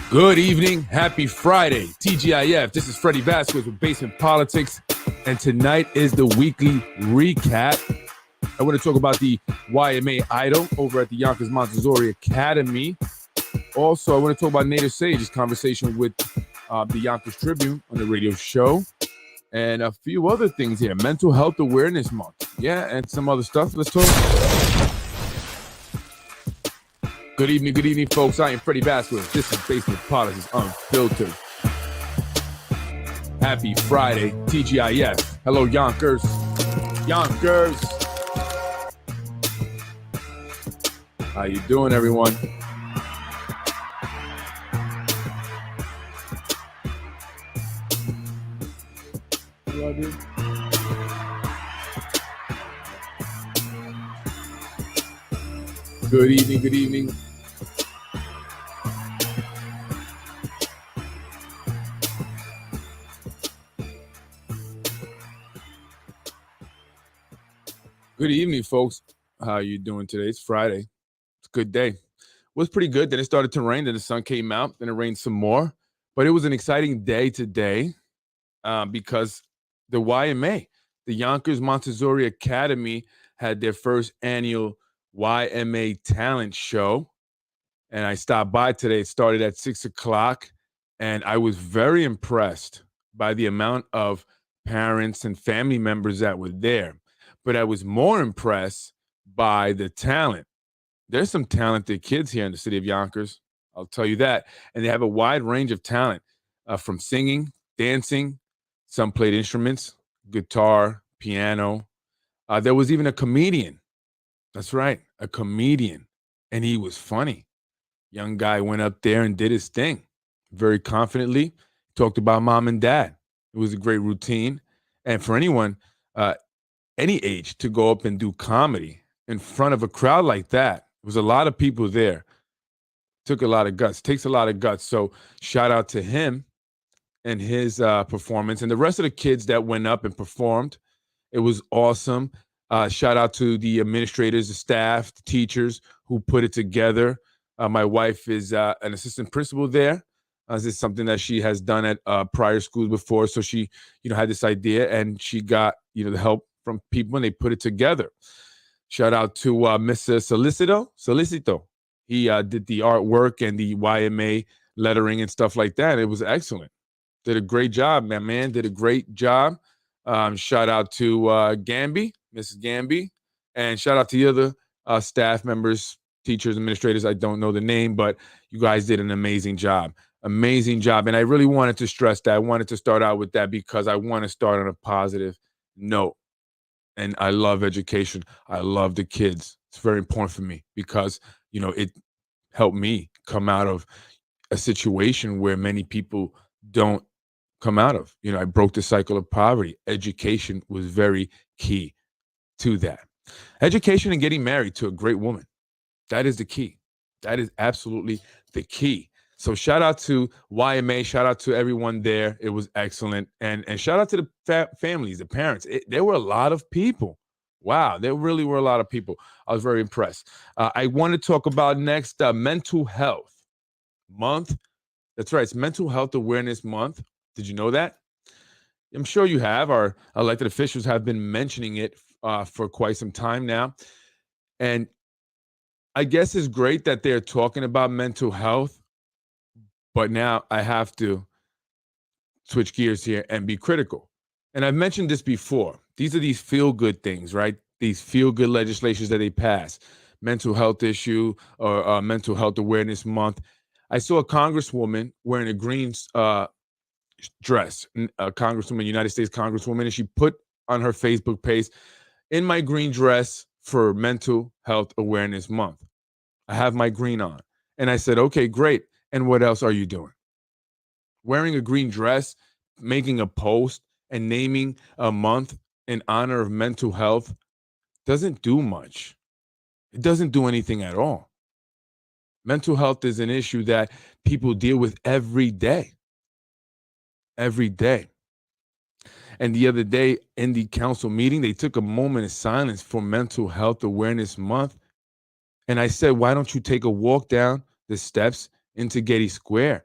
Good evening. Happy Friday. TGIF. This is Freddie Vasquez with Basement Politics. And tonight is the weekly recap. I want to talk about the YMA Idol over at the Yonkers Montessori Academy. Also, I want to talk about Native Sage's conversation with the Yonkers Tribune on the radio show. And a few other things here. Mental Health Awareness Month. Yeah, and some other stuff. Let's talk. Good evening, folks. I am Freddie Vasquez. This is Basement Politics Unfiltered. Happy Friday, TGIF. Hello, Yonkers. Yonkers. How you doing, everyone? Good evening. Good evening, folks. How you doing today? It's Friday. It's a good day. It was pretty good. Then it started to rain. Then the sun came out. Then it rained some more. But it was an exciting day today because the YMA, the Yonkers Montessori Academy, had their first annual YMA talent show. And I stopped by today. It started at 6 o'clock. And I was very impressed by the amount of parents and family members that were there. But I was more impressed by the talent. There's some talented kids here in the city of Yonkers. I'll tell you that. And they have a wide range of talent from singing, dancing. Some played instruments, guitar, piano. There was even a comedian. That's right, a comedian. And he was funny. Young guy went up there and did his thing very confidently. Talked about mom and dad. It was a great routine. And for anyone, any age, to go up and do comedy in front of a crowd like that, there was a lot of people there. Took a lot of guts, takes a lot of guts. So shout out to him and his performance. And the rest of the kids that went up and performed, it was awesome. Shout out to the administrators, the staff, the teachers who put it together. My wife is an assistant principal there. This is something that she has done at prior schools before. So she, had this idea and she got, the help from people and they put it together. Shout out to Mr. Solicito. He did the artwork and the YMA lettering and stuff like that. It was excellent. Did a great job, man. Did a great job. Shout out to Gamby, Mrs. Gamby, and shout out to the other staff members, teachers, administrators. I don't know the name, but you guys did an amazing job. Amazing job. And I really wanted to stress that. I wanted to start out with that because I want to start on a positive note. And I love education. I love the kids. It's very important for me because, it helped me come out of a situation where many people don't come out of. I broke the cycle of poverty. Education was very key to that. Education and getting married to a great woman. That is the key. That is absolutely the key. So shout out to YMA. Shout out to everyone there. It was excellent. And shout out to the families, the parents. There were a lot of people. Wow, there really were a lot of people. I was very impressed. I want to talk about next Mental Health Month. That's right. It's Mental Health Awareness Month. Did you know that? I'm sure you have. Our elected officials have been mentioning it for quite some time now. And I guess it's great that they're talking about mental health. But now I have to switch gears here and be critical. And I've mentioned this before. These are these feel-good things, right? These feel-good legislations that they pass. Mental health issue or Mental Health Awareness Month. I saw a congresswoman wearing a green dress, a congresswoman, United States congresswoman, and she put on her Facebook page, "In my green dress for Mental Health Awareness Month. I have my green on." And I said, okay, great. And what else are you doing? Wearing a green dress, making a post, and naming a month in honor of mental health doesn't do much. It doesn't do anything at all. Mental health is an issue that people deal with every day. Every day. And the other day in the council meeting, they took a moment of silence for Mental Health Awareness Month. And I said, why don't you take a walk down the steps into Getty Square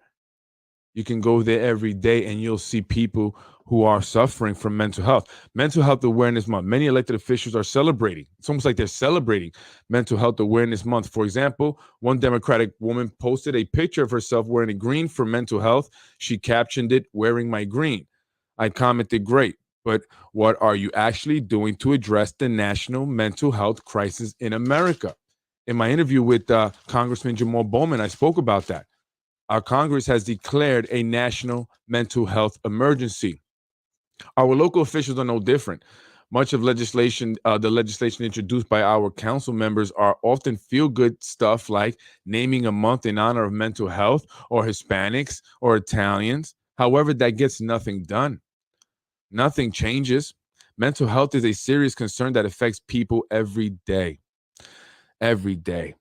You can go there every day and you'll see people who are suffering from mental health. Mental Health Awareness Month. Many elected officials are celebrating. It's almost like they're celebrating Mental Health Awareness Month. For example, one Democratic woman posted a picture of herself wearing a green for mental health. She captioned it, "Wearing my green." I commented, "Great, but what are you actually doing to address the national mental health crisis in America?" In my interview with Congressman Jamal Bowman, I spoke about that. Our Congress has declared a national mental health emergency. Our local officials are no different. Much of the legislation introduced by our council members are often feel-good stuff like naming a month in honor of mental health or Hispanics or Italians. However, that gets nothing done. Nothing changes. Mental health is a serious concern that affects people every day. Every day,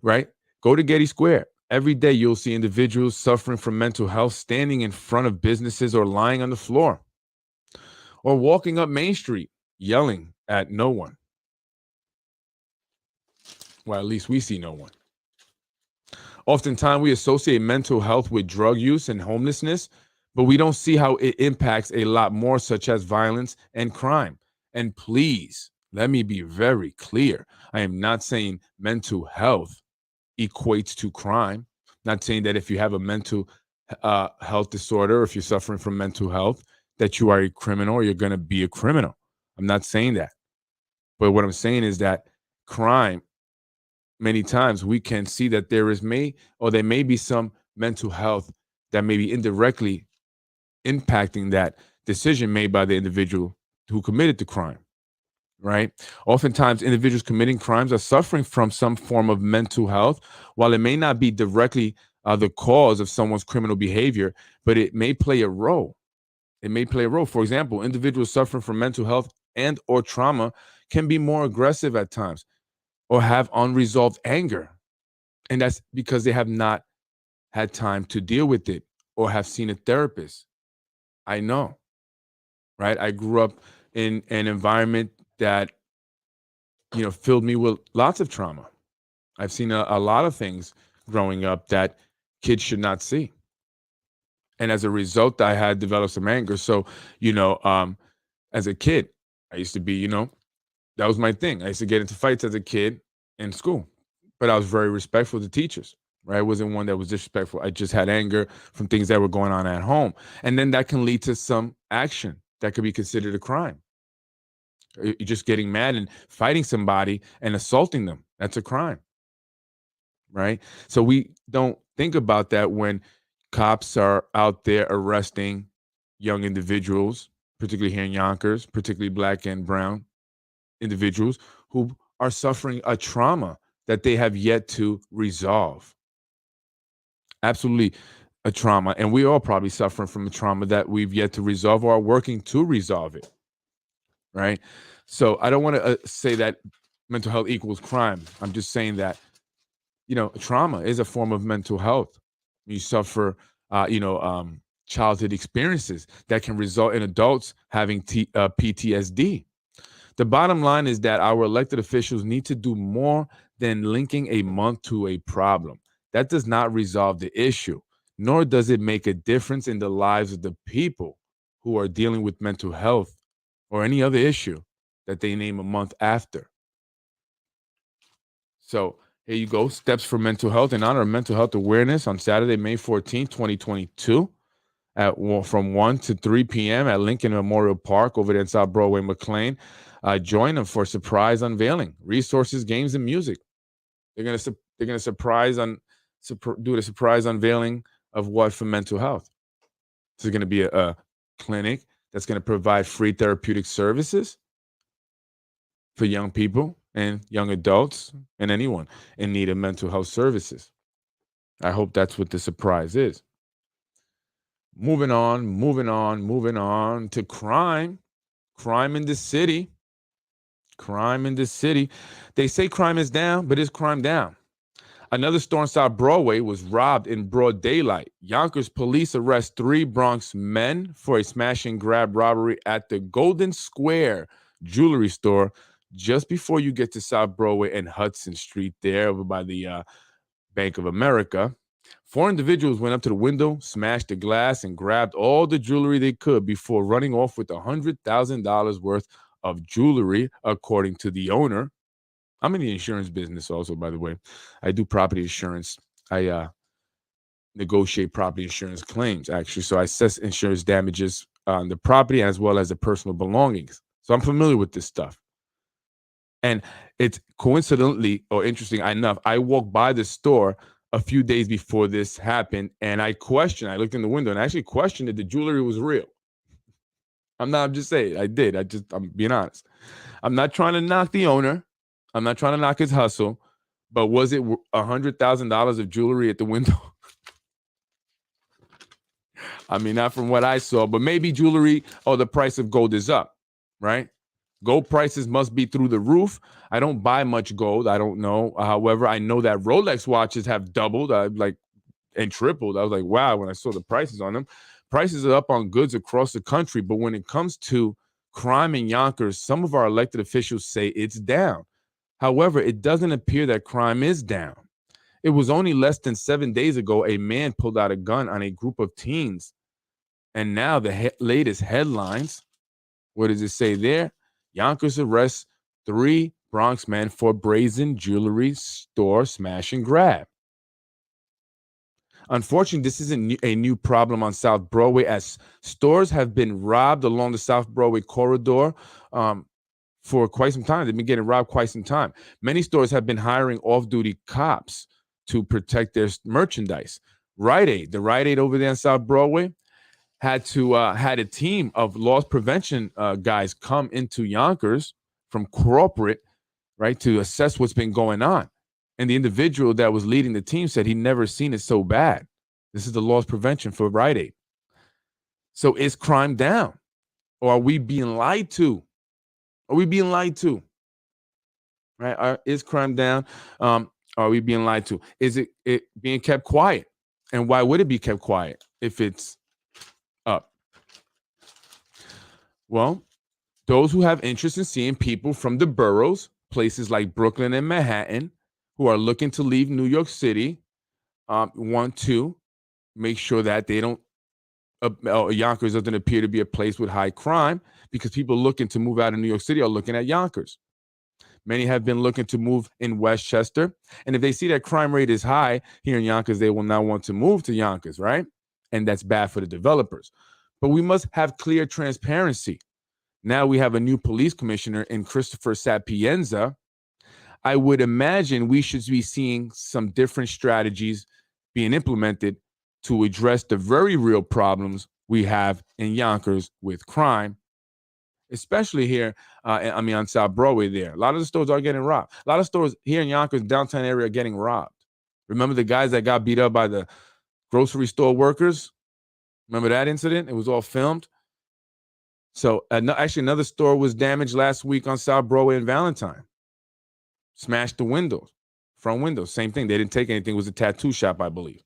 right? Go to Getty Square. Every day you'll see individuals suffering from mental health standing in front of businesses or lying on the floor or walking up Main Street yelling at no one. Well, at least we see no one. Oftentimes we associate mental health with drug use and homelessness, but we don't see how it impacts a lot more, such as violence and crime. And please, let me be very clear. I am not saying mental health equates to crime. Not saying that if you have a mental health disorder, or if you're suffering from mental health, that you are a criminal or you're going to be a criminal. I'm not saying that. But what I'm saying is that crime, many times we can see that there may be some mental health that may be indirectly impacting that decision made by the individual who committed the crime, right? Oftentimes, individuals committing crimes are suffering from some form of mental health. While it may not be directly the cause of someone's criminal behavior, but it may play a role. It may play a role. For example, individuals suffering from mental health and or trauma can be more aggressive at times or have unresolved anger. And that's because they have not had time to deal with it or have seen a therapist. I know, right? I grew up in an environment that, filled me with lots of trauma. I've seen a lot of things growing up that kids should not see. And as a result, I had developed some anger. So, as a kid, I used to be, that was my thing. I used to get into fights as a kid in school, but I was very respectful to teachers, right? I wasn't one that was disrespectful. I just had anger from things that were going on at home. And then that can lead to some action that could be considered a crime. You're just getting mad and fighting somebody and assaulting them. That's a crime, right? So we don't think about that when cops are out there arresting young individuals, particularly here in Yonkers, particularly Black and brown individuals who are suffering a trauma that they have yet to resolve. Absolutely a trauma. And we all probably suffering from a trauma that we've yet to resolve or are working to resolve it. Right. So I don't want to say that mental health equals crime. I'm just saying that, trauma is a form of mental health. You suffer, childhood experiences that can result in adults having PTSD. The bottom line is that our elected officials need to do more than linking a month to a problem. That does not resolve the issue, nor does it make a difference in the lives of the people who are dealing with mental health or any other issue that they name a month after. So here you go. Steps for mental health in honor of mental health awareness on Saturday, May 14th, 2022. From 1 to 3 p.m. at Lincoln Memorial Park over there in South Broadway, McLean. Join them for surprise unveiling, resources, games, and music. They're gonna do the surprise unveiling of what for mental health. This is gonna be a clinic that's gonna provide free therapeutic services for young people and young adults and anyone in need of mental health services. I hope that's what the surprise is. Moving on to crime. Crime in the city. Crime in the city. They say crime is down, but is crime down? Another store on South Broadway was robbed in broad daylight. Yonkers police arrest 3 Bronx men for a smash and grab robbery at the Golden Square jewelry store just before you get to South Broadway and Hudson Street there over by the Bank of America. Four individuals went up to the window, smashed the glass, and grabbed all the jewelry they could before running off with $100,000 worth of jewelry, according to the owner. I'm in the insurance business also, by the way. I do property insurance. I negotiate property insurance claims, actually. So I assess insurance damages on the property as well as the personal belongings. So I'm familiar with this stuff. And it's coincidentally or interesting enough, I walked by the store a few days before this happened, and I looked in the window and I actually questioned if the jewelry was real. I'm just saying, I'm being honest. I'm not trying to knock the owner. I'm not trying to knock his hustle, but was it $100,000 of jewelry at the window? I mean, not from what I saw, but maybe jewelry or the price of gold is up, right? Gold prices must be through the roof. I don't buy much gold. I don't know. However, I know that Rolex watches have doubled, and tripled. I was like, wow, when I saw the prices on them. Prices are up on goods across the country, but when it comes to crime in Yonkers, some of our elected officials say it's down. However, it doesn't appear that crime is down. It was only less than 7 days ago a man pulled out a gun on a group of teens. And now the latest headlines, what does it say there? Yonkers arrests 3 Bronx men for brazen jewelry store smash and grab. Unfortunately, this isn't a new problem on South Broadway, as stores have been robbed along the South Broadway corridor for quite some time. They've been getting robbed quite some time. Many stores have been hiring off-duty cops to protect their merchandise. The Rite Aid over there on South Broadway, had a team of loss prevention guys come into Yonkers from corporate, right, to assess what's been going on. And the individual that was leading the team said he never seen it so bad. This is the loss prevention for Rite Aid. So is crime down? Or are we being lied to? Right? Is crime down? Are we being lied to? Is it being kept quiet? And why would it be kept quiet if it's up? Well, those who have interest in seeing people from the boroughs, places like Brooklyn and Manhattan, who are looking to leave New York City, want to make sure that they don't, Yonkers doesn't appear to be a place with high crime, because people looking to move out of New York City are looking at Yonkers. Many have been looking to move in Westchester. And if they see that crime rate is high here in Yonkers, they will now want to move to Yonkers, right? And that's bad for the developers. But we must have clear transparency. Now we have a new police commissioner in Christopher Sapienza. I would imagine we should be seeing some different strategies being implemented to address the very real problems we have in Yonkers with crime, especially here, on South Broadway there. A lot of the stores are getting robbed. A lot of stores here in Yonkers, downtown area, are getting robbed. Remember the guys that got beat up by the grocery store workers? Remember that incident? It was all filmed. So actually another store was damaged last week on South Broadway and Valentine. Smashed the windows, front windows, same thing. They didn't take anything. It was a tattoo shop, I believe.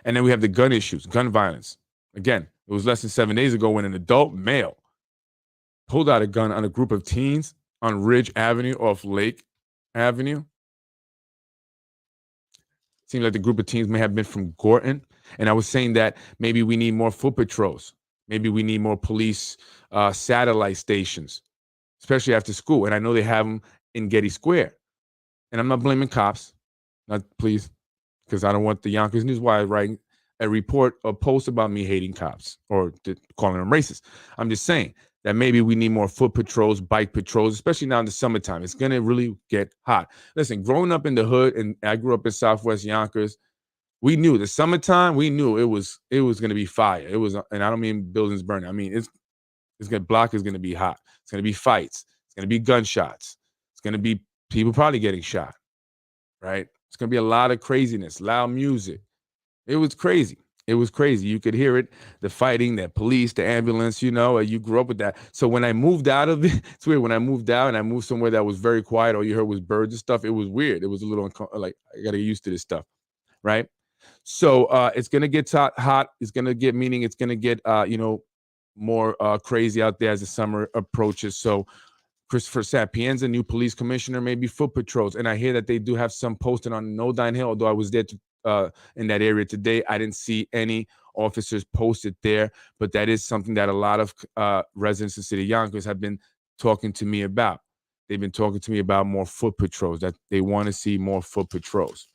And then we have the gun issues, gun violence. Again, it was less than 7 days ago when an adult male pulled out a gun on a group of teens on Ridge Avenue off Lake Avenue. Seems like the group of teens may have been from Gorton. And I was saying that maybe we need more foot patrols. Maybe we need more police satellite stations, especially after school. And I know they have them in Getty Square. And I'm not blaming cops, please, because I don't want the Yonkers News Wire writing a report or post about me hating cops or calling them racist. I'm just saying that maybe we need more foot patrols, bike patrols, especially now in the summertime. It's going to really get hot. Listen, growing up in the hood, and I grew up in Southwest Yonkers, we knew the summertime, we knew it was going to be fire. It was, and I don't mean buildings burning. I mean, block is going to be hot. It's going to be fights. It's going to be gunshots. It's going to be people probably getting shot, right? It's going to be a lot of craziness, loud music. It was crazy. You could hear it, the fighting, the police, the ambulance, you grew up with that. So when I moved out of it, it's weird. When I moved out and I moved somewhere that was very quiet, all you heard was birds and stuff, it was weird. It was a little like, I got to get used to this stuff, right? So it's going to get hot. It's going to get more crazy out there as the summer approaches. So Christopher Sapienza, new police commissioner, maybe foot patrols. And I hear that they do have some posted on No Dine Hill, although I was there in that area today. I didn't see any officers posted there, but that is something that a lot of residents of the city of Yonkers have been talking to me about. They've been talking to me about more foot patrols, that they want to see more foot patrols.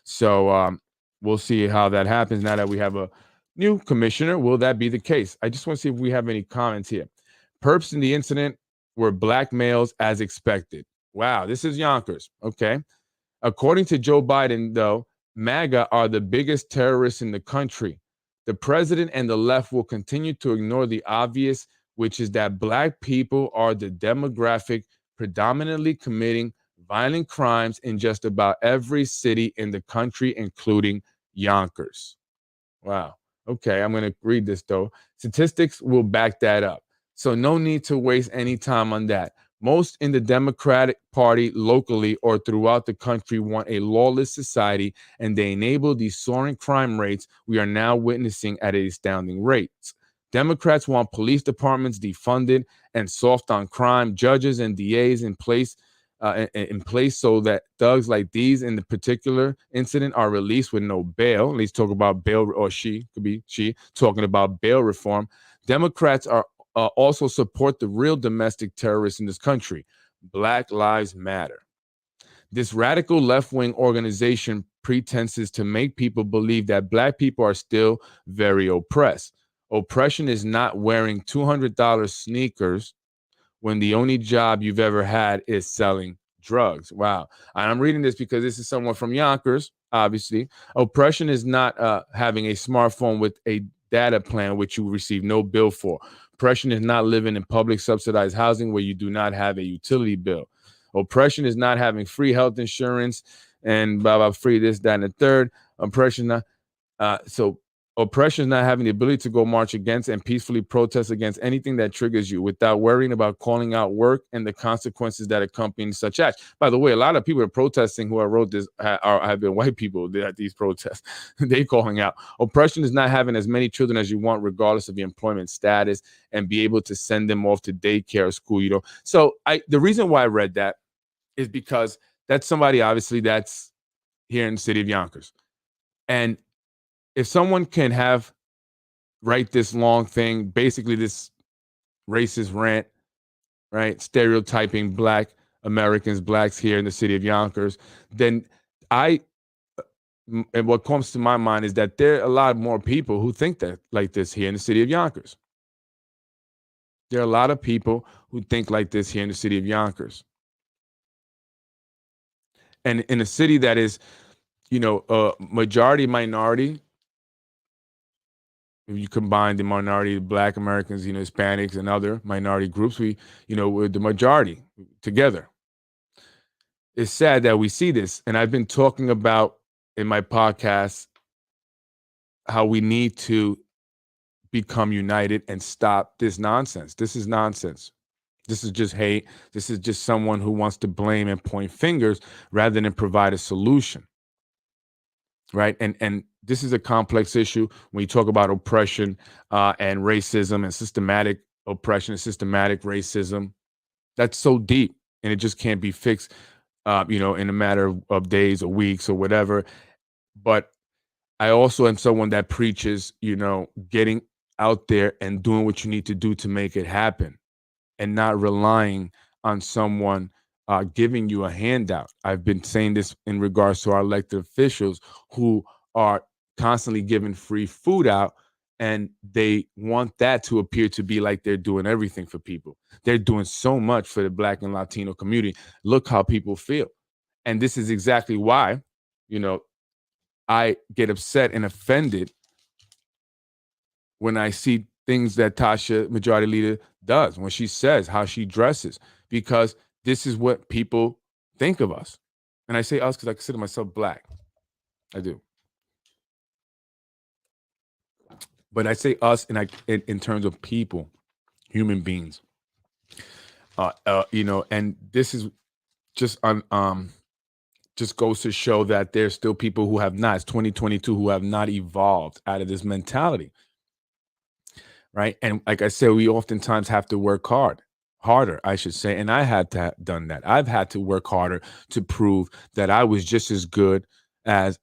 So we'll see how that happens now that we have a new commissioner. Will that be the case? I just want to see if we have any comments here. Perps in the incident were black males as expected. Wow, this is Yonkers. Okay. According to Joe Biden, though, MAGA are the biggest terrorists in the country. The president and the left will continue to ignore the obvious, which is that black people are the demographic predominantly committing violent crimes in just about every city in the country, including Yonkers. Wow. Okay, I'm going to read this though. Statistics will back that up. So no need to waste any time on that. Most in the Democratic Party locally or throughout the country want a lawless society, and they enable these soaring crime rates we are now witnessing at astounding rates. Democrats want police departments defunded and soft on crime, judges and DAs in place so that thugs like these in the particular incident are released with no bail. Let's talk about bail, or she could be she talking about bail reform. Democrats are also support the real domestic terrorists in this country. Black Lives Matter. This radical left-wing organization pretenses to make people believe that black people are still very oppressed. Oppression is not wearing $200 sneakers when the only job you've ever had is selling drugs. Wow. And I'm reading this because this is someone from Yonkers, obviously. Oppression is not having a smartphone with a data plan which you receive no bill for. Oppression is not living in public subsidized housing where you do not have a utility bill. Oppression is not having free health insurance and blah, blah, free this, that, and the third. Oppression, oppression is not having the ability to go march against and peacefully protest against anything that triggers you without worrying about calling out work and the consequences that accompany such acts. By the way, a lot of people are protesting who I wrote this have been white people at these protests. They calling out. Oppression is not having as many children as you want, regardless of your employment status, and be able to send them off to daycare or school. So the reason why I read that is because that's somebody obviously that's here in the city of Yonkers. And if someone can write this long thing, basically this racist rant, right, stereotyping black Americans, blacks here in the city of Yonkers, then and what comes to my mind is that there are a lot more people who think that like this here in the city of Yonkers. There are a lot of people who think like this here in the city of Yonkers. And in a city that is, majority minority, if you combine the minority, black Americans, Hispanics and other minority groups, we're the majority together. It's sad that we see this. And I've been talking about in my podcast how we need to become united and stop this nonsense. This is nonsense. This is just hate. This is just someone who wants to blame and point fingers rather than provide a solution. Right. And this is a complex issue when you talk about oppression and racism and systematic oppression and systematic racism. That's so deep and it just can't be fixed, in a matter of days or weeks or whatever. But I also am someone that preaches, getting out there and doing what you need to do to make it happen and not relying on someone giving you a handout. I've been saying this in regards to our elected officials who are constantly giving free food out, and they want that to appear to be like they're doing everything for people. They're doing so much for the Black and Latino community. Look how people feel. And this is exactly why, I get upset and offended when I see things that Tasha, Majority Leader, does, when she says how she dresses, because this is what people think of us. And I say us because I consider myself black. I do. But I say us in terms of people, human beings. And this is just just goes to show that there's still people who have not, it's 2022, who have not evolved out of this mentality. Right. And like I said, we oftentimes have to work harder, I should say. And I had to have done that. I've had to work harder to prove that I was just as good as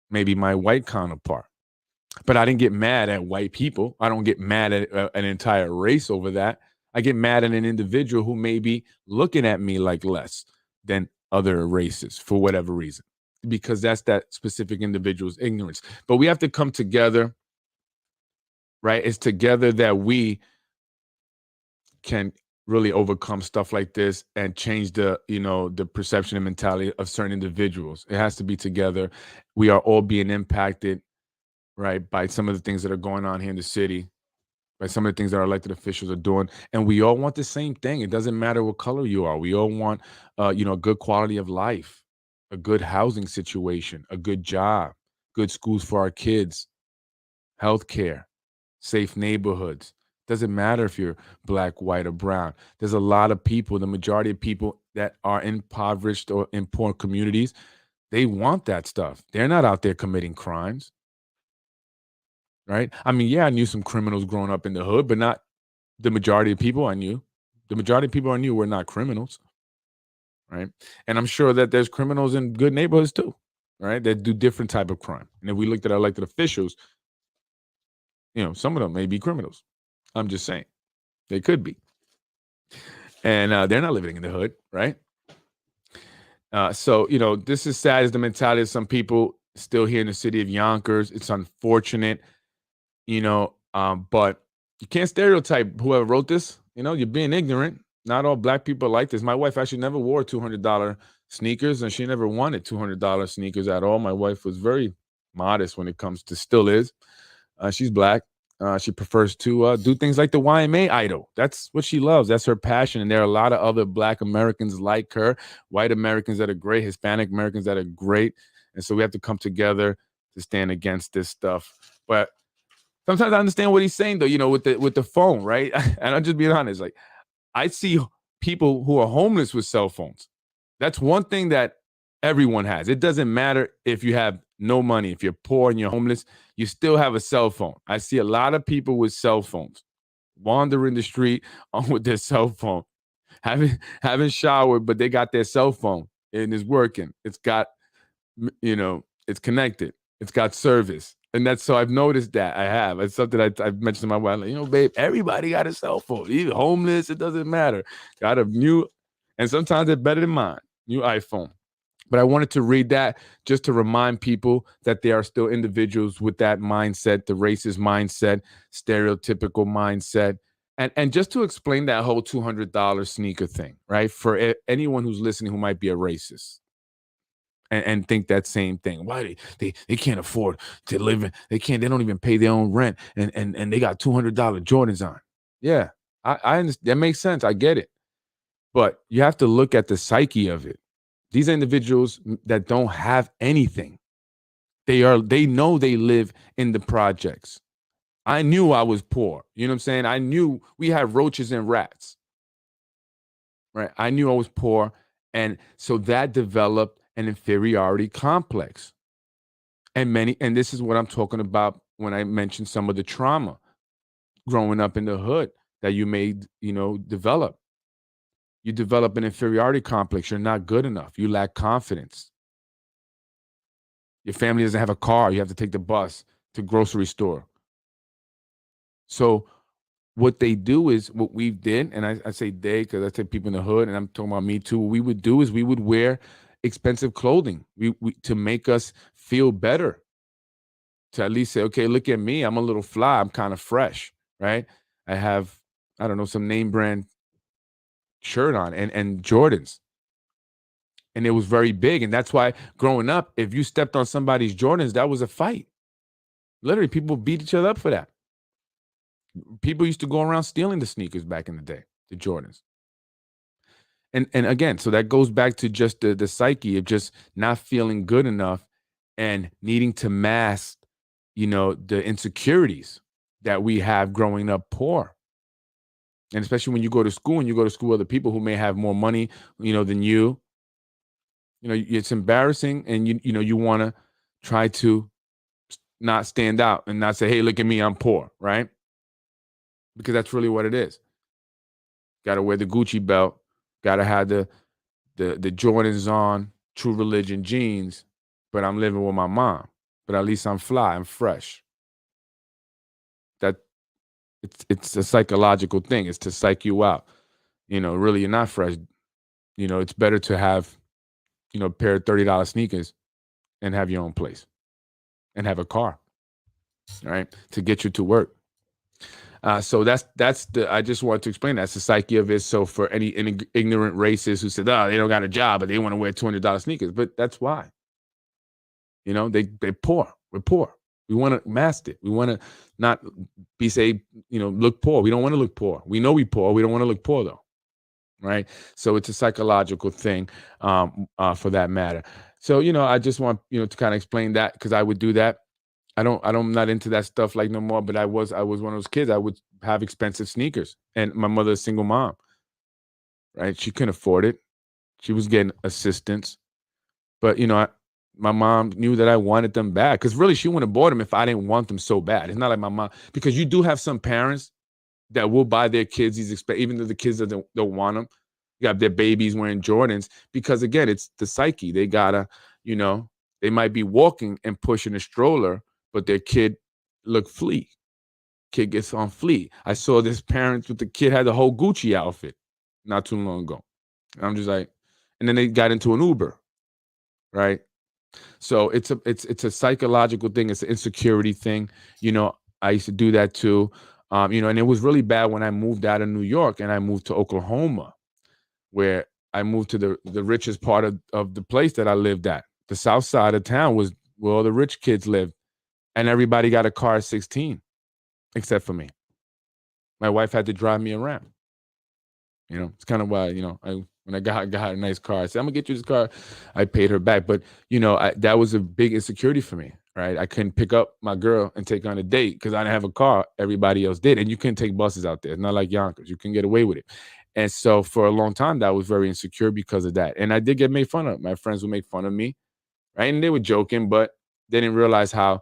maybe my white counterpart. But I didn't get mad at white people. I don't get mad at an entire race over that. I get mad at an individual who may be looking at me like less than other races for whatever reason, because that's that specific individual's ignorance. But we have to come together, right? It's together that we can really overcome stuff like this and change the perception and mentality of certain individuals. It has to be together. We are all being impacted, right, by some of the things that are going on here in the city, by some of the things that our elected officials are doing, and we all want the same thing. It doesn't matter what color you are. We all want, a good quality of life, a good housing situation, a good job, good schools for our kids, healthcare, safe neighborhoods. Doesn't matter if you're black, white, or brown. There's a lot of people, the majority of people that are impoverished or in poor communities, they want that stuff. They're not out there committing crimes, right? I mean, yeah, I knew some criminals growing up in the hood, but not the majority of people I knew. The majority of people I knew were not criminals, right? And I'm sure that there's criminals in good neighborhoods too, right? That do different type of crime. And if we looked at our elected officials, some of them may be criminals. I'm just saying they could be, and they're not living in the hood, right? So this is sad. Is the mentality of some people still here in the city of Yonkers? It's unfortunate, but you can't stereotype whoever wrote this. You're being ignorant. Not all black people are like this. My wife actually never wore $200 sneakers, and she never wanted $200 sneakers at all. My wife was very modest when it comes to, still is. She's black. She prefers to do things like the YMA idol. That's what she loves. That's her passion. And there are a lot of other black Americans like her, white Americans that are great, Hispanic Americans that are great. And so we have to come together to stand against this stuff. But sometimes I understand what he's saying, though, with the phone, right? And I'm just being honest. Like, I see people who are homeless with cell phones. That's one thing that everyone has. It doesn't matter if you have no money, if you're poor and you're homeless, you still have a cell phone. I see a lot of people with cell phones wandering the street on with their cell phone, haven't showered, but they got their cell phone and it's working. It's got, it's connected. It's got service. And that's, so I've noticed that. I have. It's something I've mentioned to my wife, like, babe, everybody got a cell phone. Even homeless, it doesn't matter. Got a new, and sometimes they're better than mine, new iPhone. But I wanted to read that just to remind people that there are still individuals with that mindset, the racist mindset, stereotypical mindset. And just to explain that whole $200 sneaker thing, right? For anyone who's listening who might be a racist and think that same thing. Why they can't afford to live in, they don't even pay their own rent, and they got $200 Jordans on. Yeah, I understand. That makes sense. I get it. But you have to look at the psyche of it. These individuals that don't have anything, they know they live in the projects. I knew I was poor. You know what I'm saying? I knew we had roaches and rats. Right? I knew I was poor. And so that developed an inferiority complex. And this is what I'm talking about when I mentioned some of the trauma growing up in the hood that you may, develop. You develop an inferiority complex. You're not good enough. You lack confidence. Your family doesn't have a car. You have to take the bus to grocery store. So what they do is, what we did, and I say they because I say people in the hood, and I'm talking about me too. What we would do is we would wear expensive clothing we to make us feel better. To at least say, okay, look at me. I'm a little fly. I'm kind of fresh, right? I have, I don't know, some name brand shirt on and Jordans. And it was very big. And that's why growing up, if you stepped on somebody's Jordans, that was a fight. Literally, people beat each other up for that. People used to go around stealing the sneakers back in the day, the Jordans. And again, so that goes back to just the psyche of just not feeling good enough and needing to mask, the insecurities that we have growing up poor. And especially when you go to school and you go to school with other people who may have more money, than you. It's embarrassing, and you want to try to not stand out and not say, hey, look at me, I'm poor, right? Because that's really what it is. Got to wear the Gucci belt, got to have the Jordans on, True Religion jeans, but I'm living with my mom. but at least I'm fly, I'm fresh. That it's a psychological thing. It's to psych you out. Really you're not fresh. It's better to have, a pair of $30 sneakers and have your own place and have a car, right? To get you to work. So that's the. I just want to explain that's the psyche of it. So for any ignorant racists who said, "Oh, they don't got a job, but they want to wear $200 sneakers," but that's why. They're poor. We're poor. We want to mask it. We want to not look poor. We don't want to look poor. We know we poor. We don't want to look poor though, right? So it's a psychological thing, for that matter. So I just want to kind of explain that because I would do that. I'm not into that stuff like no more, but I was one of those kids. I would have expensive sneakers, and my mother's a single mom, right? She couldn't afford it. She was getting assistance, but my mom knew that I wanted them bad because really she wouldn't have bought them if I didn't want them so bad. It's not like my mom, because you do have some parents that will buy their kids these even though the kids don't want them. You have their babies wearing Jordans because again, it's the psyche. They gotta, they might be walking and pushing a stroller, but their kid look flea. Kid gets on flea. I saw this parents with the kid had the whole Gucci outfit not too long ago. And I'm just like, and then they got into an Uber, right? So it's a psychological thing. It's an insecurity thing. I used to do that too. And it was really bad when I moved out of New York and I moved to Oklahoma, where I moved to the richest part of the place that I lived at. The south side of town was where all the rich kids lived. And everybody got a car at 16, except for me. My wife had to drive me around. It's kind of why, when I got a nice car, I said, I'm gonna get you this car. I paid her back. But, that was a big insecurity for me, right? I couldn't pick up my girl and take her on a date because I didn't have a car. Everybody else did. And you couldn't take buses out there. It's not like Yonkers. You can get away with it. And so for a long time, that was very insecure because of that. And I did get made fun of. My friends would make fun of me, right? And they were joking, but they didn't realize how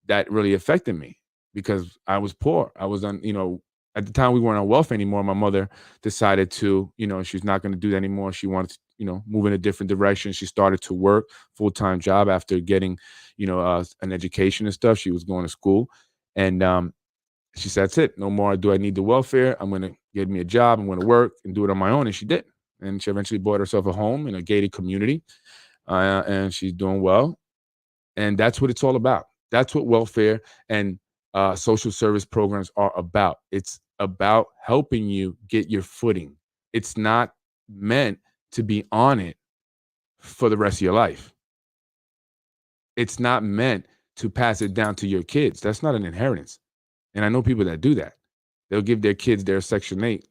that really affected me because I was poor. I was at the time we weren't on welfare anymore. My mother decided to, she's not going to do that anymore. She wanted to, move in a different direction. She started to work full-time job after getting, an education and stuff. She was going to school, and she said, "That's it. No more do I need the welfare. I'm going to get me a job. I'm going to work and do it on my own." And she did. And she eventually bought herself a home in a gated community, and she's doing well. And that's what it's all about. That's what welfare and social service programs are about. It's about helping you get your footing. It's not meant to be on it for the rest of your life. It's not meant to pass it down to your kids. That's not an inheritance. And I know people that do that. They'll give their kids their Section 8,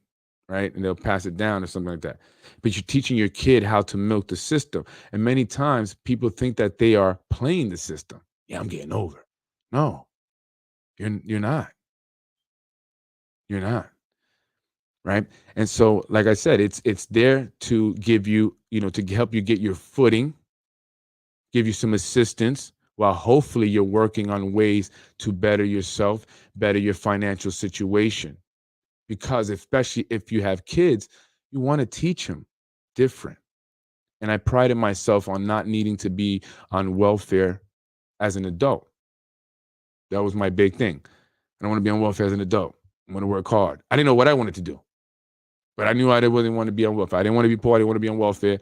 right? And they'll pass it down or something like that. But you're teaching your kid how to milk the system. And many times people think that they are playing the system. Yeah, I'm getting over. No, you're not. You're not. Right. And so, like I said, it's there to give you, to help you get your footing, give you some assistance while hopefully you're working on ways to better yourself, better your financial situation. Because especially if you have kids, you want to teach them different. And I prided myself on not needing to be on welfare as an adult. That was my big thing. I don't want to be on welfare as an adult. I want to work hard. I didn't know what I wanted to do, but I knew I didn't want to be on welfare. I didn't want to be poor. I didn't want to be on welfare,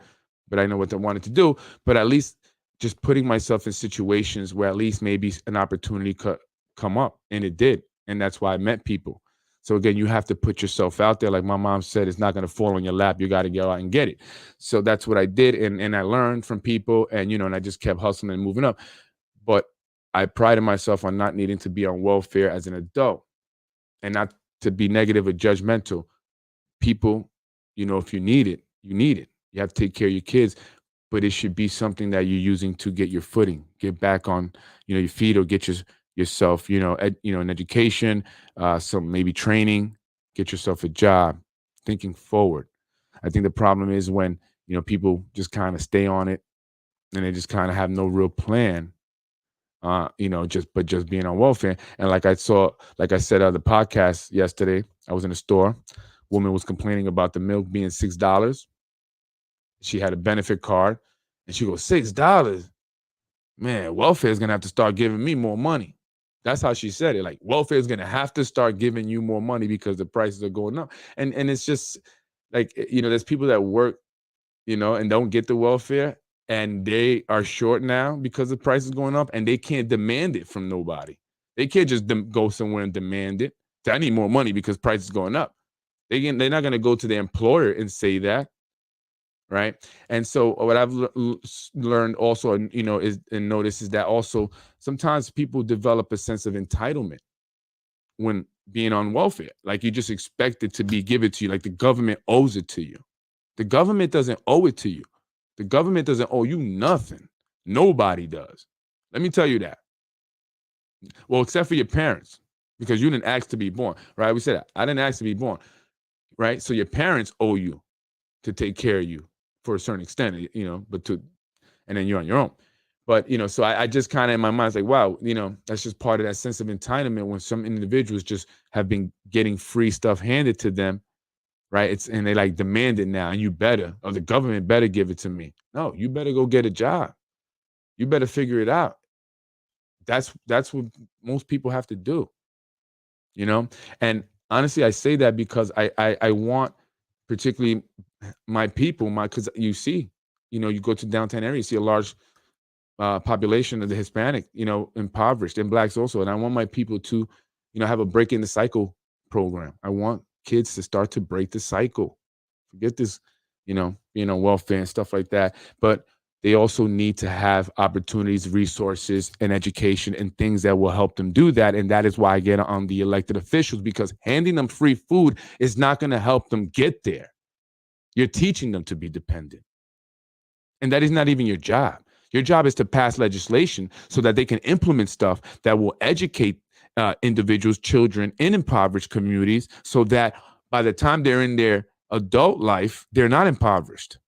but I know what I wanted to do. But at least just putting myself in situations where at least maybe an opportunity could come up, and it did. And that's why I met people. So again, you have to put yourself out there. Like my mom said, it's not going to fall on your lap. You got to go out and get it. So that's what I did. And I learned from people and, and I just kept hustling and moving up. But I prided myself on not needing to be on welfare as an adult and not to be negative or judgmental. People, if you need it, you need it. You have to take care of your kids, but it should be something that you're using to get your footing, get back on, your feet, or get yourself, an education, some maybe training, get yourself a job, thinking forward. I think the problem is when, people just kind of stay on it and they just kind of have no real plan, just being on welfare. And like I said on the podcast yesterday, I was in a store. Woman was complaining about the milk being $6. She had a benefit card and she goes, $6. man, welfare is going to have to start giving me more money. That's how she said it. Like, welfare is going to have to start giving you more money because the prices are going up. And it's just like, there's people that work, and don't get the welfare, and they are short now because the price is going up, and they can't demand it from nobody. They can't just go somewhere and demand it. I need more money because price is going up. They're not going to go to their employer and say that, right? And so what I've learned also, is and notice is that also sometimes people develop a sense of entitlement when being on welfare. Like you just expect it to be given to you, like the government owes it to you. The government doesn't owe it to you. The government doesn't owe you nothing. Nobody does. Let me tell you that. Well, except for your parents, because you didn't ask to be born, right? We said that. I didn't ask to be born, right? So your parents owe you to take care of you for a certain extent, and then you're on your own. But, so I just kind of in my mind, it's like, wow, that's just part of that sense of entitlement when some individuals just have been getting free stuff handed to them, right? And they like demand it now, and you better, or the government better give it to me. No, you better go get a job. You better figure it out. That's what most people have to do, And honestly, I say that because I want particularly my people, because you see, you go to downtown area, you see a large population of the Hispanic, impoverished, and blacks also. And I want my people to, have a break in the cycle program. I want kids to start to break the cycle. Forget this, being on welfare and stuff like that. But they also need to have opportunities, resources, and education and things that will help them do that. And that is why I get on the elected officials, because handing them free food is not going to help them get there. You're teaching them to be dependent. And that is not even your job. Your job is to pass legislation so that they can implement stuff that will educate individuals, children in impoverished communities, so that by the time they're in their adult life, they're not impoverished.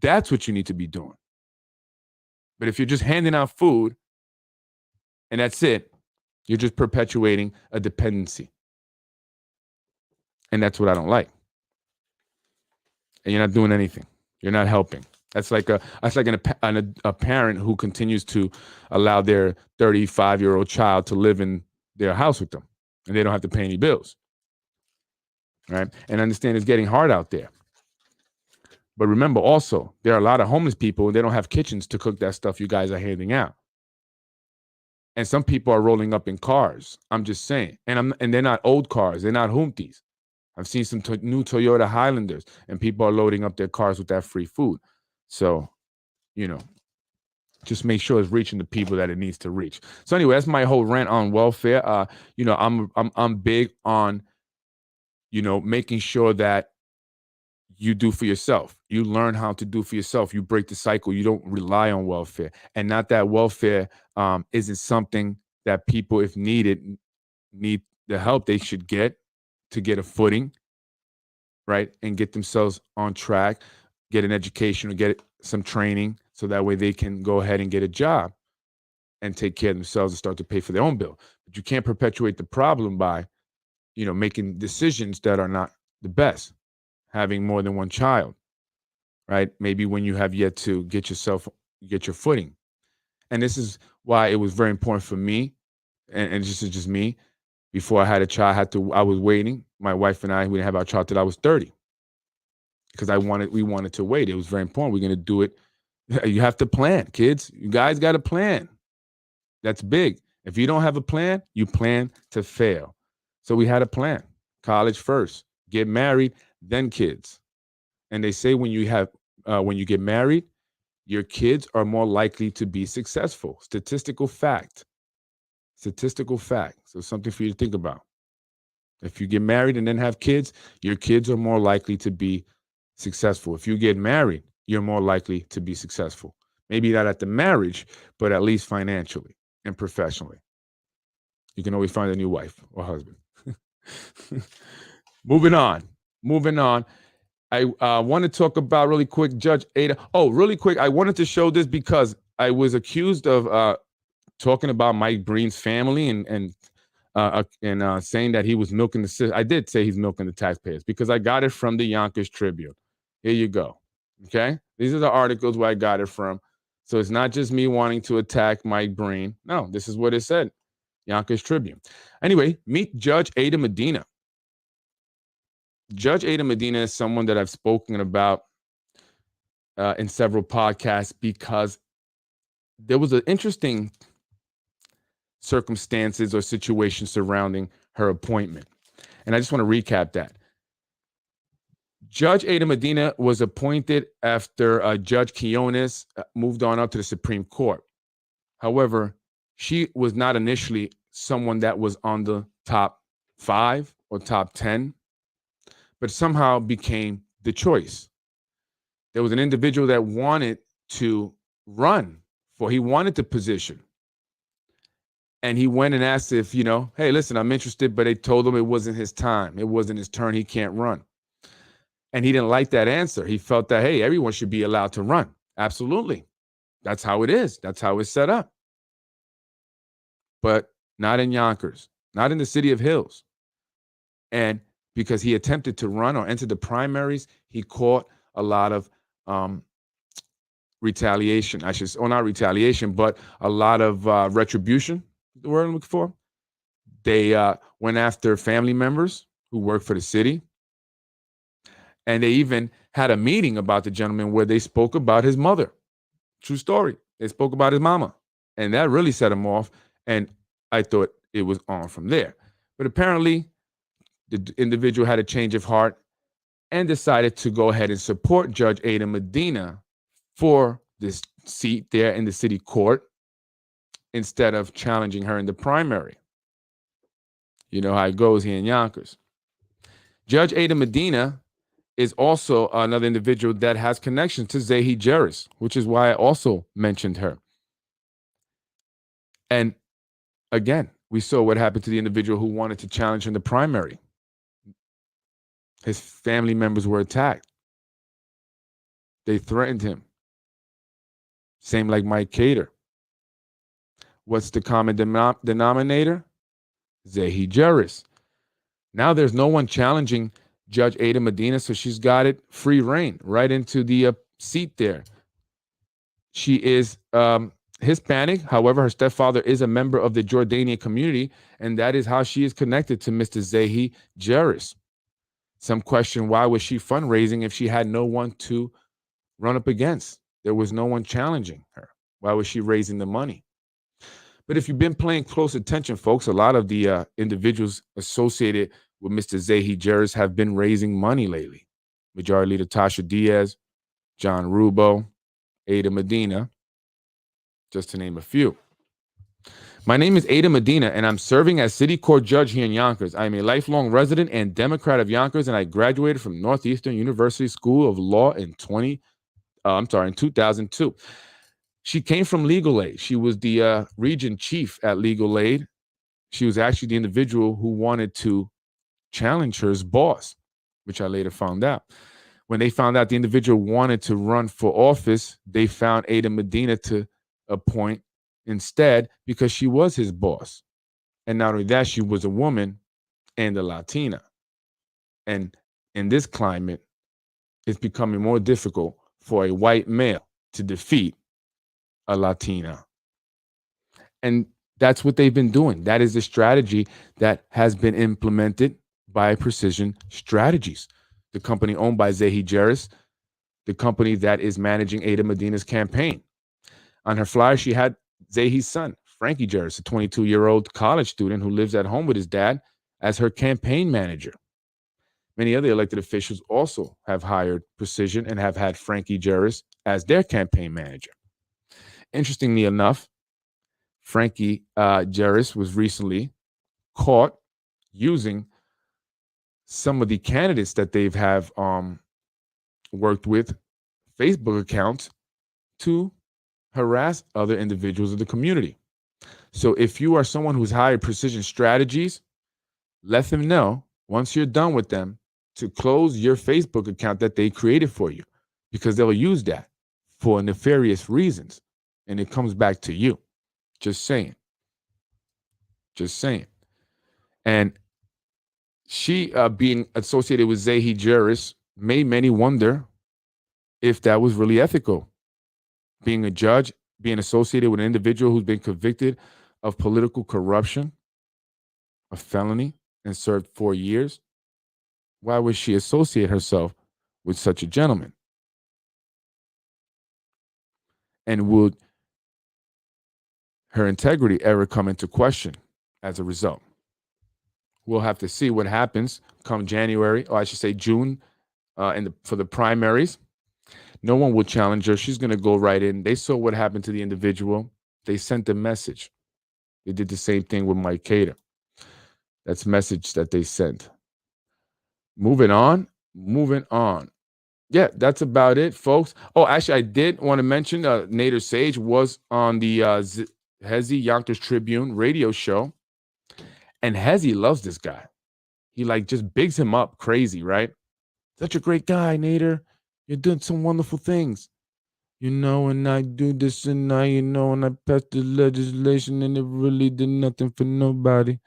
That's what you need to be doing. But if you're just handing out food and that's it, you're just perpetuating a dependency. And that's what I don't like. And you're not doing anything. You're not helping. That's like a parent who continues to allow their 35-year-old child to live in their house with them, and they don't have to pay any bills, right? And understand it's getting hard out there. But remember also, there are a lot of homeless people, and they don't have kitchens to cook that stuff you guys are handing out. And some people are rolling up in cars. I'm just saying. And they're not old cars. They're not Humtis. I've seen some new Toyota Highlanders, and people are loading up their cars with that free food. So, just make sure it's reaching the people that it needs to reach. So anyway, that's my whole rant on welfare. I'm big on, making sure that you do for yourself. You learn how to do for yourself. You break the cycle. You don't rely on welfare. And not that welfare isn't something that people, if needed, need the help they should get to get a footing, right? And get themselves on track, get an education or get some training so that way they can go ahead and get a job and take care of themselves and start to pay for their own bill. But you can't perpetuate the problem by, making decisions that are not the best. Having more than one child, right? Maybe when you have yet to get your footing. And this is why it was very important for me, and this is just me. Before I had a child, I was waiting. My wife and we didn't have our child till I was 30. Because we wanted to wait. It was very important. We're going to do it. You have to plan, kids. You guys got to plan. That's big. If you don't have a plan, you plan to fail. So we had a plan. College first, get married, then kids. And they say when you get married, your kids are more likely to be successful. Statistical fact. So something for you to think about. If you get married and then have kids, your kids are more likely to be successful. If you get married, you're more likely to be successful. Maybe not at the marriage, but at least financially and professionally. You can always find a new wife or husband. Moving on. I want to talk about really quick Judge Ada. Oh, really quick. I wanted to show this because I was accused of talking about Mike Breen's family and saying that he was milking the system. I did say he's milking the taxpayers because I got it from the Yonkers Tribune. Here you go. Okay. These are the articles where I got it from. So it's not just me wanting to attack Mike Breen. No, this is what it said. Yonkers Tribune. Anyway, meet Judge Ada Medina. Judge Ada Medina is someone that I've spoken about in several podcasts because there was an interesting circumstances or situation surrounding her appointment. And I just want to recap that. Judge Ada Medina was appointed after Judge Quinones moved on up to the Supreme Court. However, she was not initially someone that was on the top 5 or top 10, but somehow became the choice. There was an individual that wanted to run he wanted the position. And he went and asked if, hey, listen, I'm interested, but they told him it wasn't his time. It wasn't his turn. He can't run. And he didn't like that answer. He felt that, hey, everyone should be allowed to run. Absolutely. That's how it is. That's how it's set up. But not in Yonkers, not in the city of Hills. And because he attempted to run or enter the primaries, he caught a lot of retaliation. Not retaliation, but a lot of retribution, the word I'm looking for. They went after family members who work for the city. And they even had a meeting about the gentleman where they spoke about his mother. True story. They spoke about his mama. And that really set him off. And I thought it was on from there. But apparently, the individual had a change of heart and decided to go ahead and support Judge Ada Medina for this seat there in the city court instead of challenging her in the primary. You know how it goes here in Yonkers. Judge Ada Medina is also another individual that has connections to Zahi Jeris, which is why I also mentioned her. And again, we saw what happened to the individual who wanted to challenge in the primary. His family members were attacked. They threatened him. Same like Mike Cater. What's the common denominator? Zahi Jeris. Now there's no one challenging Judge Ada Medina, so she's got it free reign right into the seat there. She is Hispanic. However, her stepfather is a member of the Jordanian community, and that is how she is connected to Mr. Zahi Jeris. Some question, why was she fundraising if she had no one to run up against? There was no one challenging her. Why was she raising the money? But if you've been paying close attention, folks, a lot of the individuals associated with Mr. Zahi Jeris have been raising money lately. Majority Leader Tasha Diaz, John Rubo, Ada Medina, just to name a few. My name is Ada Medina, and I'm serving as city court judge here in Yonkers. I am a lifelong resident and Democrat of Yonkers, and I graduated from Northeastern University School of Law in 2002. She came from Legal Aid. She was the region chief at Legal Aid. She was actually the individual who wanted to challenge her boss, which I later found out. When they found out the individual wanted to run for office, they found Ada Medina to appoint instead because she was his boss. And not only that, she was a woman and a Latina. And in this climate, it's becoming more difficult for a white male to defeat a Latina. And that's what they've been doing. That is the strategy that has been implemented by Precision Strategies, the company owned by Zahi Jeris, the company that is managing Ada Medina's campaign. On her flyer, she had Zahi's son, Frankie Jeris, a 22-year-old college student who lives at home with his dad, as her campaign manager. Many other elected officials also have hired Precision and have had Frankie Jeris as their campaign manager. Interestingly enough, Frankie Jeris was recently caught using some of the candidates that they've have worked with Facebook accounts to harass other individuals of the community. So if you are someone who's hired Precision Strategies, let them know once you're done with them to close your Facebook account that they created for you, because they'll use that for nefarious reasons. And it comes back to you. Just saying. Just saying. And she being associated with Zahi Jeris made many wonder if that was really ethical. being a judge, being associated with an individual who's been convicted of political corruption, a felony, and served 4 years, why would she associate herself with such a gentleman? And would her integrity ever come into question as a result? We'll have to see what happens come January, or I should say June, for the primaries. No one will challenge her. She's going to go right in. They saw what happened to the individual. They sent a message. They did the same thing with Mike Cater. That's a message that they sent. Moving on. Yeah, that's about it, folks. Oh, actually, I did want to mention Nader Sage was on the Hezi Yonkers Tribune radio show. And Hezi loves this guy. He just bigs him up crazy, right? Such a great guy, Nader. You're doing some wonderful things. And I do this and and I passed the legislation and it really did nothing for nobody.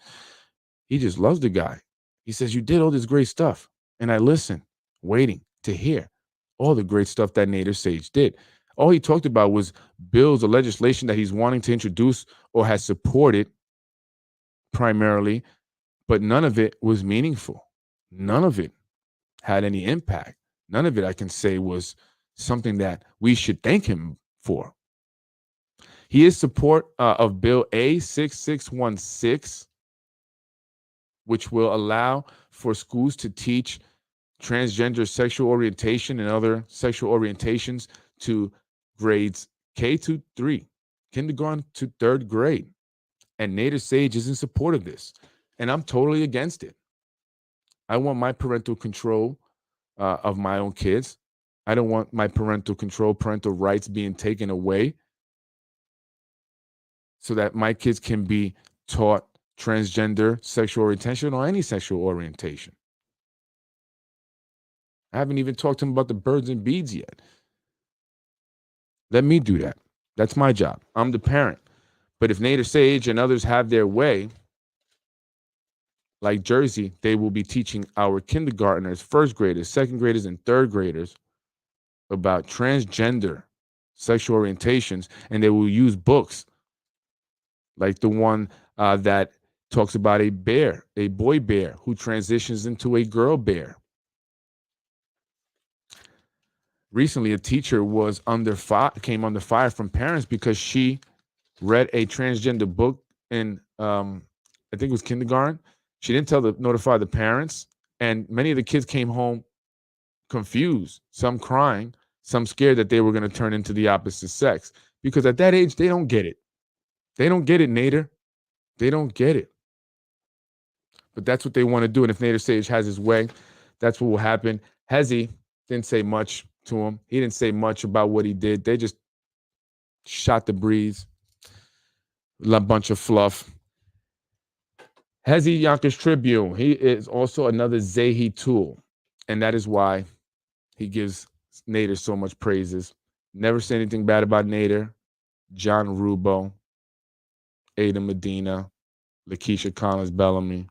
He just loves the guy. He says, you did all this great stuff. And I listen, waiting to hear all the great stuff that Nader Sage did. All he talked about was bills or legislation that he's wanting to introduce or has supported primarily, but none of it was meaningful. None of it had any impact. None of it, I can say, was something that we should thank him for. He is support of Bill A6616, which will allow for schools to teach transgender sexual orientation and other sexual orientations to grades K to 3, kindergarten to 3rd grade. And Nader Sage is in support of this. And I'm totally against it. I want my parental control of my own kids. I don't want my parental rights being taken away so that my kids can be taught transgender sexual orientation or any sexual orientation. I haven't even talked to him about the birds and beads yet. Let me do that. That's my job. I'm the parent. But if Nader Sage and others have their way, like Jersey, they will be teaching our kindergartners, 1st graders, 2nd graders, and 3rd graders about transgender sexual orientations, and they will use books like the one that talks about a boy bear who transitions into a girl bear. Recently, a teacher was came under fire from parents because she read a transgender book in, I think it was kindergarten. She didn't notify the parents, and many of the kids came home confused, some crying, some scared that they were going to turn into the opposite sex, because at that age, they don't get it. They don't get it, Nader. They don't get it. But that's what they want to do. And if Nader Sage has his way, that's what will happen. Hezi didn't say much to him. He didn't say much about what he did. They just shot the breeze. A bunch of fluff. Hezi Yonkers Tribune. He is also another Zehi tool. And that is why he gives Nader so much praises. Never say anything bad about Nader, John Rubo, Ada Medina, Lakeisha Collins Bellamy,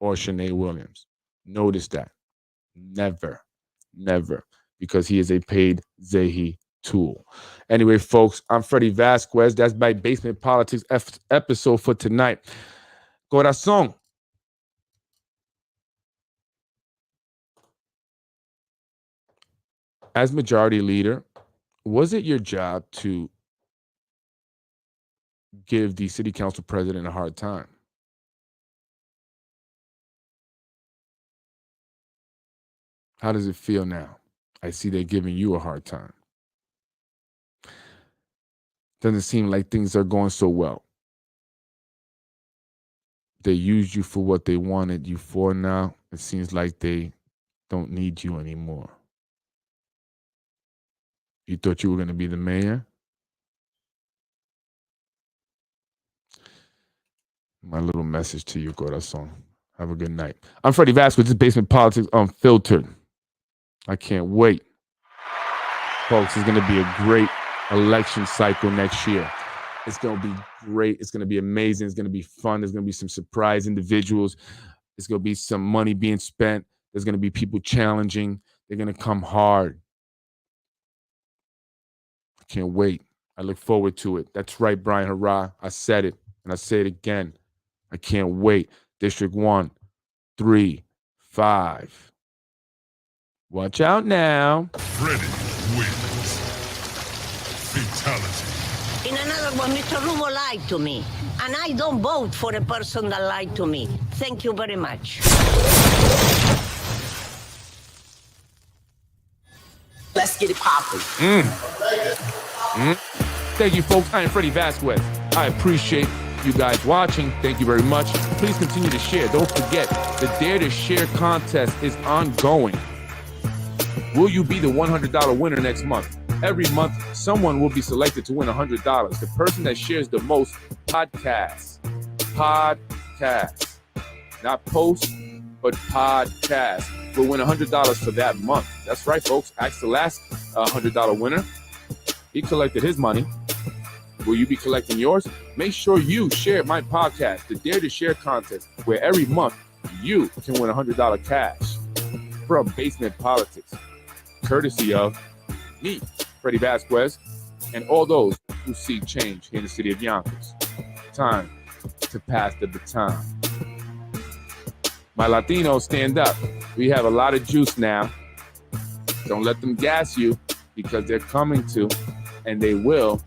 or Shanae Williams. Notice that. Never, because he is a paid Zehi tool. Anyway, folks, I'm Freddie Vasquez. That's my Basement Politics episode for tonight. Corazon. As majority leader, was it your job to give the city council president a hard time? How does it feel now? I see they're giving you a hard time. Doesn't seem like things are going so well. They used you for what they wanted you for now. It seems like they don't need you anymore. You thought you were going to be the mayor? My little message to you, Corazon. Have a good night. I'm Freddie Vasquez. This is Basement Politics Unfiltered. I can't wait. Folks, it's going to be a great election cycle next year. It's going to be great. It's going to be amazing. It's going to be fun. There's going to be some surprise individuals. There's going to be some money being spent. There's going to be people challenging. They're going to come hard. I can't wait. I look forward to it. That's right, Brian. Hurrah. I said it, and I say it again. I can't wait. District 1, 3, 5. Watch out now. Freddy wins. Fatality. In another one, Mr. Rumo lied to me. And I don't vote for a person that lied to me. Thank you very much. Let's get it popping. Thank you, folks. I am Freddy Vasquez. I appreciate you guys watching. Thank you very much. Please continue to share. Don't forget, the Dare to Share contest is ongoing. Will you be the $100 winner next month? Every month, someone will be selected to win $100. The person that shares the most podcasts. Not posts, but podcasts. Will win $100 for that month. That's right, folks. Ask the last $100 winner. He collected his money. Will you be collecting yours? Make sure you share my podcast, the Dare to Share contest, where every month you can win $100 cash from Basement Politics, courtesy of me, Freddy Vasquez, and all those who seek change here in the city of Yonkers. Time to pass the baton. My Latinos, stand up. We have a lot of juice now. Don't let them gas you, because they're coming to, and they will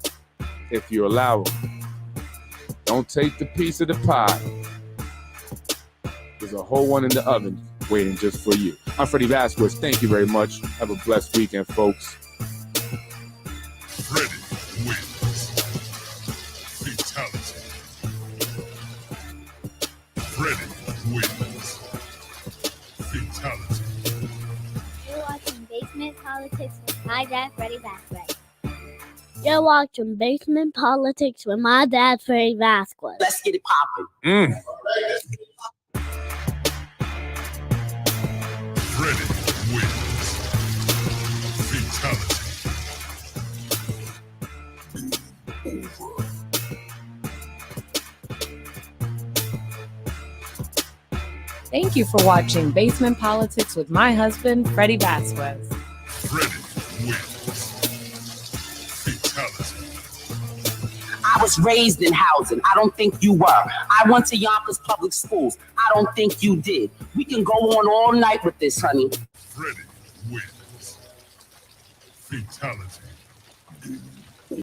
if you allow them. Don't take the piece of the pie. There's a whole one in the oven waiting just for you. I'm Freddy Vasquez. Thank you very much. Have a blessed weekend, folks. Freddy wins. Fatality. Freddy wins. Fatality. You're watching Basement Politics with my dad, Freddy Vasquez. You're watching Basement Politics with my dad, Freddy Vasquez. Let's get it popping. Freddy wins. Fatality. Thank you for watching Basement Politics with my husband, Freddy Vasquez. Freddy wins. Fatality. I was raised in housing. I don't think you were. I went to Yonkers public schools. I don't think you did. We can go on all night with this, honey. Freddy wins. Fatality.